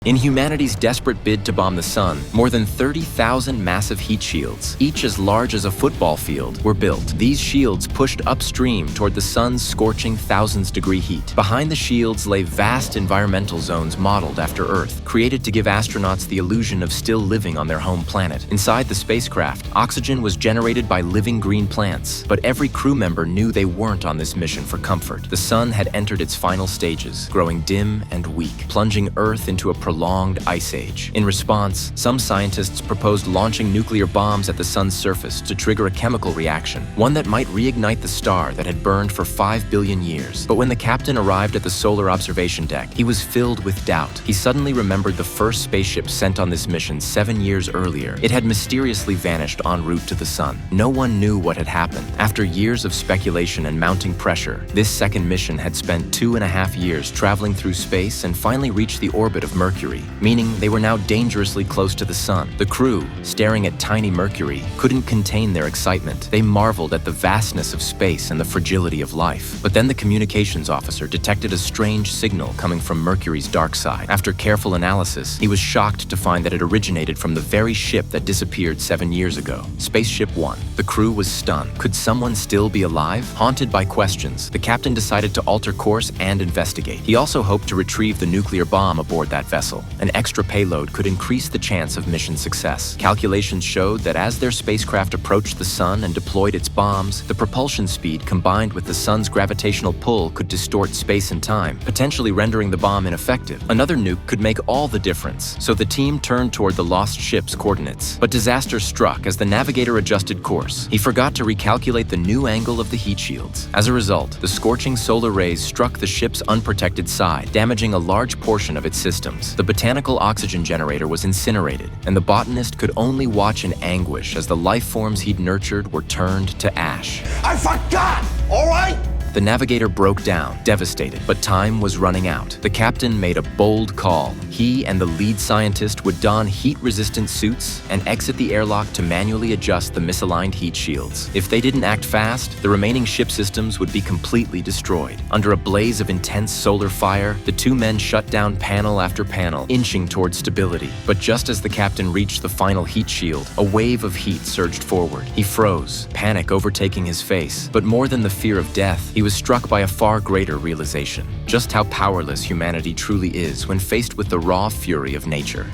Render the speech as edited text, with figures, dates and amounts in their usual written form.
In humanity's desperate bid to bomb the sun, more than 30,000 massive heat shields, each as large as a football field, were built. These shields pushed upstream toward the sun's scorching thousands-degree heat. Behind the shields lay vast environmental zones modeled after Earth, created to give astronauts the illusion of still living on their home planet. Inside the spacecraft, oxygen was generated by living green plants, but every crew member knew they weren't on this mission for comfort. The sun had entered its final stages, growing dim and weak, plunging Earth into a prolonged ice age. In response, some scientists proposed launching nuclear bombs at the sun's surface to trigger a chemical reaction, one that might reignite the star that had burned for 5 billion years. But when the captain arrived at the solar observation deck, he was filled with doubt. He suddenly remembered the first spaceship sent on this mission 7 years earlier. It had mysteriously vanished en route to the sun. No one knew what had happened. After years of speculation and mounting pressure, this second mission had spent 2.5 years traveling through space and finally reached the orbit of Mercury, meaning they were now dangerously close to the sun. The crew, staring at tiny Mercury, couldn't contain their excitement. They marveled at the vastness of space and the fragility of life. But then the communications officer detected a strange signal coming from Mercury's dark side. After careful analysis, he was shocked to find that it originated from the very ship that disappeared 7 years ago, Spaceship One. The crew was stunned. Could someone still be alive? Haunted by questions, the captain decided to alter course and investigate. He also hoped to retrieve the nuclear bomb aboard that vessel. An extra payload could increase the chance of mission success. Calculations showed that as their spacecraft approached the sun and deployed its bombs, the propulsion speed combined with the sun's gravitational pull could distort space and time, potentially rendering the bomb ineffective. Another nuke could make all the difference, so the team turned toward the lost ship's coordinates. But disaster struck as the navigator adjusted course. He forgot to recalculate the new angle of the heat shields. As a result, the scorching solar rays struck the ship's unprotected side, damaging a large portion of its systems. The botanical oxygen generator was incinerated, and the botanist could only watch in anguish as the life forms he'd nurtured were turned to ash. I forgot, all right? The navigator broke down, devastated, but time was running out. The captain made a bold call. He and the lead scientist would don heat-resistant suits and exit the airlock to manually adjust the misaligned heat shields. If they didn't act fast, the remaining ship systems would be completely destroyed. Under a blaze of intense solar fire, the two men shut down panel after panel, inching toward stability. But just as the captain reached the final heat shield, a wave of heat surged forward. He froze, panic overtaking his face. But more than the fear of death, he was struck by a far greater realization: just how powerless humanity truly is when faced with the raw fury of nature.